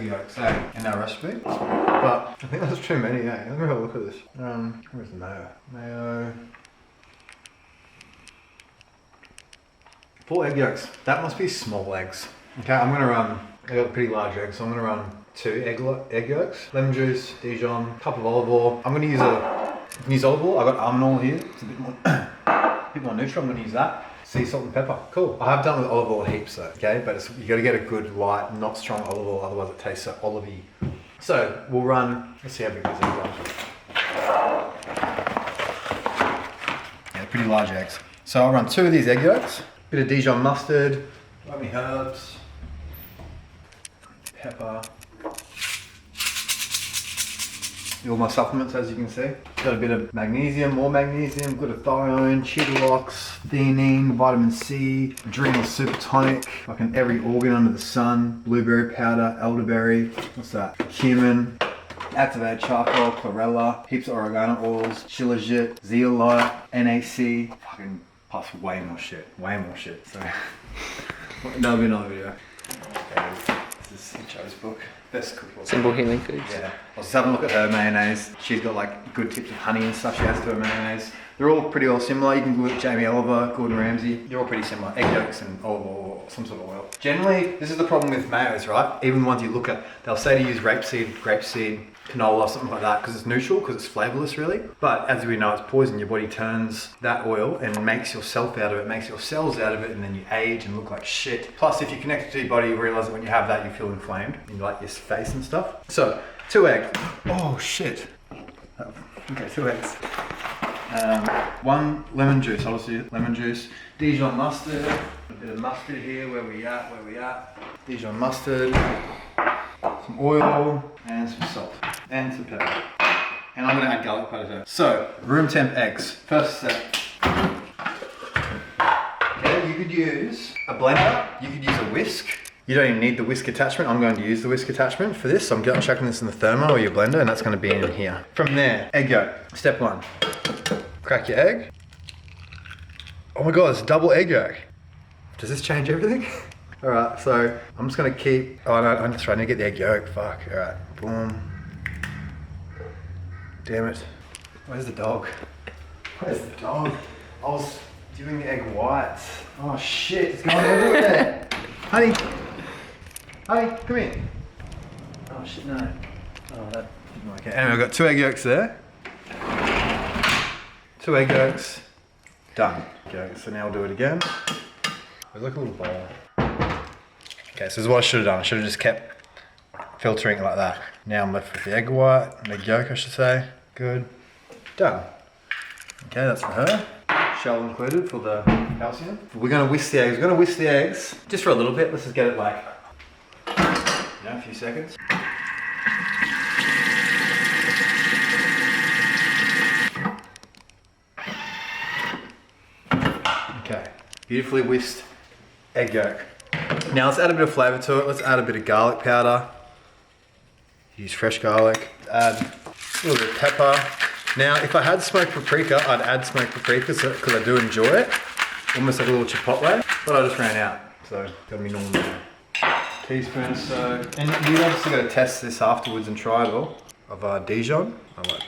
egg yolks, in our recipe. But I think that's too many, Let me have a look at this. Where's the mayo? Mayo. 4 egg yolks. That must be small eggs. Okay, I'm gonna run, I got a pretty large egg, so I'm gonna run 2 egg yolks, lemon juice, Dijon, cup of olive oil. I'm gonna use olive oil. I got almond oil here. It's a bit more neutral. I'm gonna use that. Sea salt and pepper. Cool. I have done with olive oil heaps though, okay? But you gotta get a good light, not strong olive oil, otherwise it tastes so olivey. So we'll run, let's see how big this egg was. Yeah, pretty large eggs. So I'll run 2 of these egg yolks, bit of Dijon mustard, got me herbs, pepper, all my supplements as you can see. Got a bit of magnesium, more magnesium, glutathione, chitalox, theanine, vitamin C, adrenal super tonic, fucking every organ under the sun, blueberry powder, elderberry, what's that? Cumin, activated charcoal, chlorella, heaps of oregano oils, shilajit, zeolite, NAC, fucking plus way more shit. So that'll be another video. Okay, this is Joe's book. Best cookbook. Simple healing foods. Yeah. I was just having a look at her mayonnaise. She's got like good tips of honey and stuff she adds to her mayonnaise. They're all pretty all similar. You can look at Jamie Oliver, Gordon Ramsay. They're all pretty similar. Egg yolks and olive oil or some sort of oil. Generally, this is the problem with mayos, right? Even the ones you look at, they'll say to use rapeseed, canola, something like that, because it's neutral, because it's flavorless really. But as we know, it's poison. Your body turns that oil and makes yourself out of it, makes your cells out of it, and then you age and look like shit. Plus, if you connect it to your body, you realize that when you have that, you feel inflamed in like your face and stuff. So, 2 eggs. Oh shit. Okay, 2 eggs. 1 lemon juice, obviously lemon juice. Dijon mustard. A bit of mustard here, where we at. Dijon mustard. Some oil and some salt and some pepper. And I'm gonna add garlic powder to it. So, room temp eggs. First step. Okay, you could use a blender, you could use a whisk. You don't even need the whisk attachment. I'm going to use the whisk attachment for this. So I'm chucking this in the thermo or your blender, and that's going to be in here. From there, egg yolk. Step 1. Crack your egg. Oh my god, it's double egg yolk. Does this change everything? Alright, so I'm just going to keep... Oh no, I'm just trying to get the egg yolk. Fuck. Alright, boom. Damn it. Where's the dog? Where's the dog? I was doing the egg whites. Oh shit, it's going everywhere. Honey. Honey, come here. Oh shit, no. Oh, that didn't work out. Anyway, I've got 2 egg yolks there. 2 egg yolks. Done. Okay, so now we'll do it again. There's like a little bowl. Okay, so this is what I should have done. I should have just kept filtering it like that. Now I'm left with the egg white, egg yolk I should say. Good. Done. Okay, that's for her. Shell included for the calcium. We're going to whisk the eggs. We're going to whisk the eggs just for a little bit. Let's just get it like, a few seconds. Okay, beautifully whisked egg yolk. Now let's add a bit of flavour to it. Let's add a bit of garlic powder. Use fresh garlic. Add a little bit of pepper. Now, if I had smoked paprika, I'd add smoked paprika because I do enjoy it. Almost like a little chipotle, but I just ran out. So, it's gotta be normal. Teaspoon or so. And you obviously gotta test this afterwards and try it all. Of Dijon.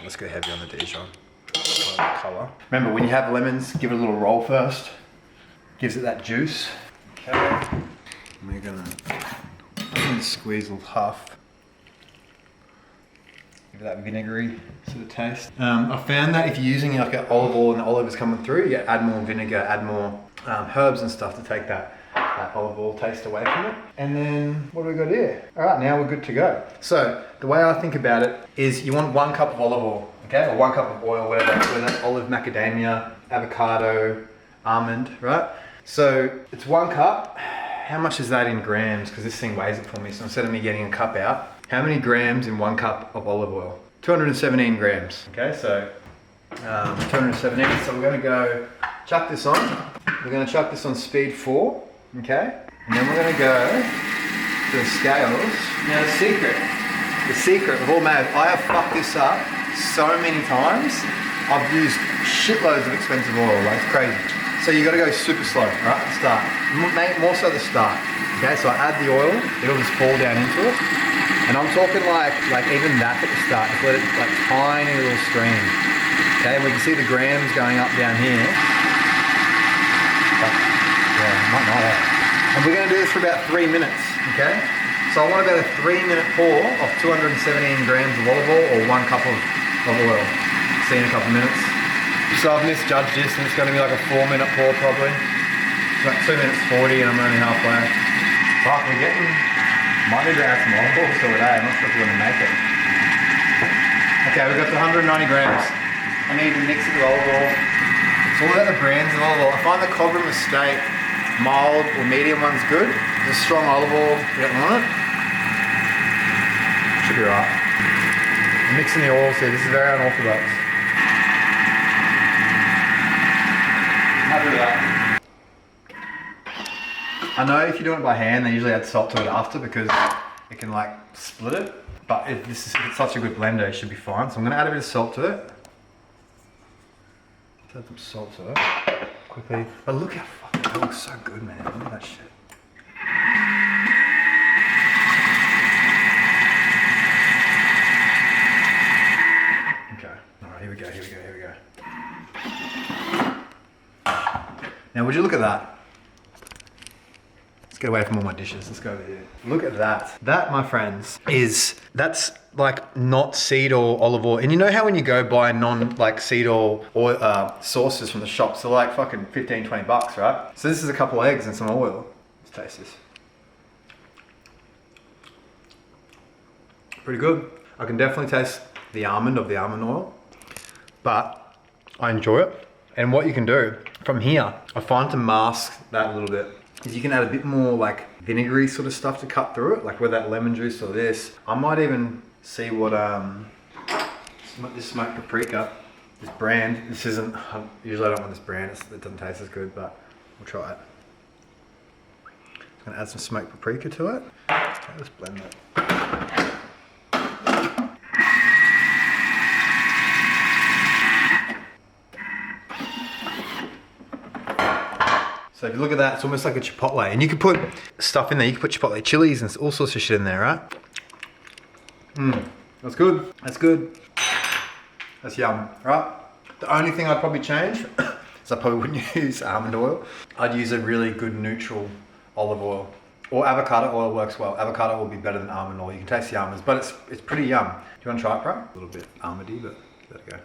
Let's go heavy on the Dijon. Colour. Remember, when you have lemons, give it a little roll first. Gives it that juice. Okay. And we're gonna squeeze a little half. Give that vinegary sort of taste. I found that if you're using like an olive oil and the olive is coming through, you add more vinegar, add more herbs and stuff to take that olive oil taste away from it. And then what do we got here? All right, now we're good to go. So the way I think about it is you want 1 cup of olive oil, okay? Or 1 cup of oil, whatever, whether that's olive, macadamia, avocado, almond, right? So it's 1 cup. How much is that in grams? Because this thing weighs it for me. So instead of me getting a cup out, how many grams in 1 cup of olive oil? 217 grams. Okay, so 217. So we're gonna go chuck this on. We're gonna chuck this on speed 4, okay? And then we're gonna go to the scales. Now the secret of all mayo, I have fucked this up so many times. I've used shitloads of expensive oil, like it's crazy. So you gotta go super slow, right, at the start. More so at the start. Okay, so I add the oil, it'll just fall down into it. And I'm talking like even that at the start, just let it like tiny little stream. Okay, and we can see the grams going up down here. But, yeah, might not have. And we're gonna do this for about 3 minutes, okay? So I want about a 3-minute pour of 217 grams of olive oil or 1 cup of oil. See you in a couple of minutes. So I've misjudged this and it's gonna be like a 4-minute pour probably. It's like 2 minutes 40 and I'm only halfway. Fuck, we're getting, might need to add some olive oil to it, I'm not sure if we're gonna make it. Okay, we've got to 190 grams. I need to mix it with olive oil. It's all about the brands of olive oil. I find the Cobra Mistake mild or medium one's good. There's a strong olive oil, you don't want it. Should be right. I'm mixing the oils here, this is very unorthodox. Happy with that. I know if you're doing it by hand, they usually add salt to it after because it can like split it. But if it's such a good blender, it should be fine. So I'm gonna add a bit of salt to it. Let's add some salt to it quickly. But look how fucking, that looks so good, man. Look at that shit. Here we go. Now would you look at that? Let's get away from all my dishes, let's go over here. Look at that. That, my friends, that's like not seed oil olive oil. And you know how when you go buy non seed oil sauces from the shops, they're like fucking 15, 20 bucks, right? So this is a couple of eggs and some oil. Let's taste this. Pretty good. I can definitely taste the almond of the almond oil. But I enjoy it. And what you can do from here, I find to mask that a little bit, is you can add a bit more like vinegary sort of stuff to cut through it, like with that lemon juice or this. I might even see what, this smoked paprika, this brand, this isn't, usually I don't want this brand, it doesn't taste as good, but we'll try it. I'm gonna add some smoked paprika to it. Okay, let's blend it. So if you look at that, it's almost like a chipotle. And you can put stuff in there. You can put chipotle chilies and all sorts of shit in there, right? That's good. That's good. That's yum, right? The only thing I'd probably change is I probably wouldn't use almond oil. I'd use a really good neutral olive oil. Or avocado oil works well. Avocado will be better than almond oil. You can taste the almonds, but it's pretty yum. Do you want to try it, bro? A little bit almondy, but there we go.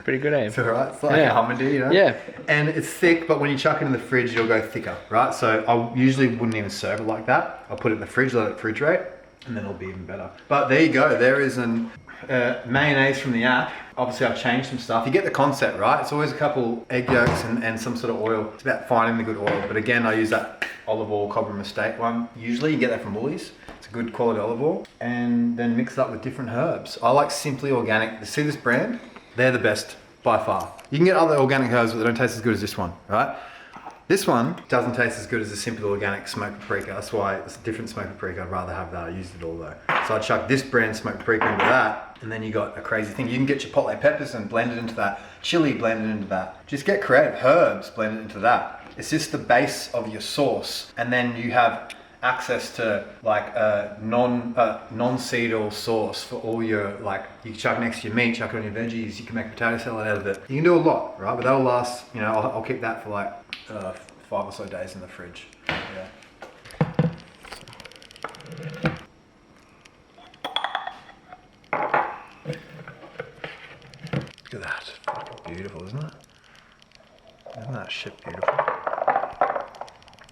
Pretty good, eh? It's alright, it's like almondy, you know? Yeah. And it's thick, but when you chuck it in the fridge, it'll go thicker, right? So I usually wouldn't even serve it like that. I'll put it in the fridge, let it refrigerate, and then it'll be even better. But there you go, there is an mayonnaise from the app. Obviously I've changed some stuff. You get the concept, right? It's always a couple egg yolks and some sort of oil. It's about finding the good oil. But again, I use that olive oil Cobra Mistake one. Usually you get that from Woolies. It's a good quality olive oil. And then mix it up with different herbs. I like Simply Organic. You see this brand? They're the best by far. You can get other organic herbs, but they don't taste as good as this one, right? This one doesn't taste as good as the Simply Organic smoked paprika. That's why it's a different smoked paprika. I'd rather have that. I used it all though. So I chuck this brand smoked paprika into that, and then you got a crazy thing. You can get chipotle peppers and blend it into that. Chili blended into that. Just get creative. Herbs blended into that. It's just the base of your sauce, and then you have access to like a non-seed oil sauce for all your, like, you can chuck next to your meat, chuck it on your veggies, you can make potato salad out of it. You can do a lot, right? But that'll last, you know, I'll keep that for like 5 or so days in the fridge. Yeah. Look at that, fucking beautiful, isn't it? Isn't that shit beautiful?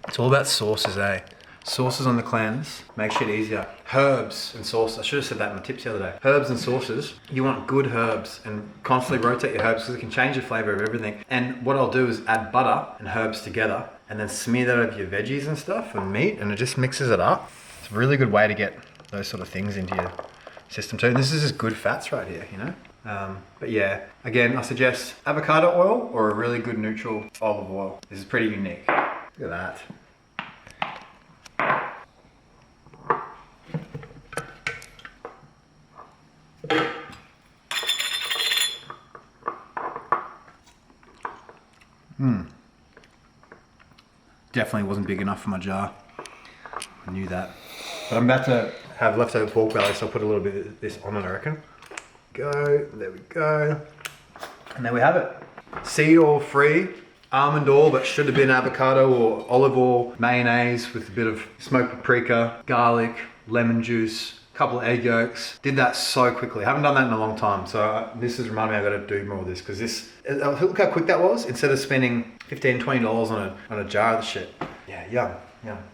It's all about sauces, eh? Sauces on the cleanse make shit easier. Herbs and sauces, I should have said that in my tips the other day. Herbs and sauces, you want good herbs and constantly rotate your herbs because it can change the flavor of everything. And what I'll do is add butter and herbs together and then smear that over your veggies and stuff and meat, and it just mixes it up. It's a really good way to get those sort of things into your system too. And this is just good fats right here, you know? But yeah, again, I suggest avocado oil or a really good neutral olive oil. This is pretty unique. Look at that. Definitely wasn't big enough for my jar. I knew that. But I'm about to have leftover pork belly, so I'll put a little bit of this on it, I reckon. Go, there we go. And there we have it. Seed oil free, almond oil, but should have been avocado or olive oil, mayonnaise with a bit of smoked paprika, garlic, lemon juice, a couple of egg yolks. Did that so quickly. I haven't done that in a long time. So this has reminded me I've got to do more of this because this, look how quick that was. Instead of spending $15, $20 on a jar of the shit. Yeah, yum, yum.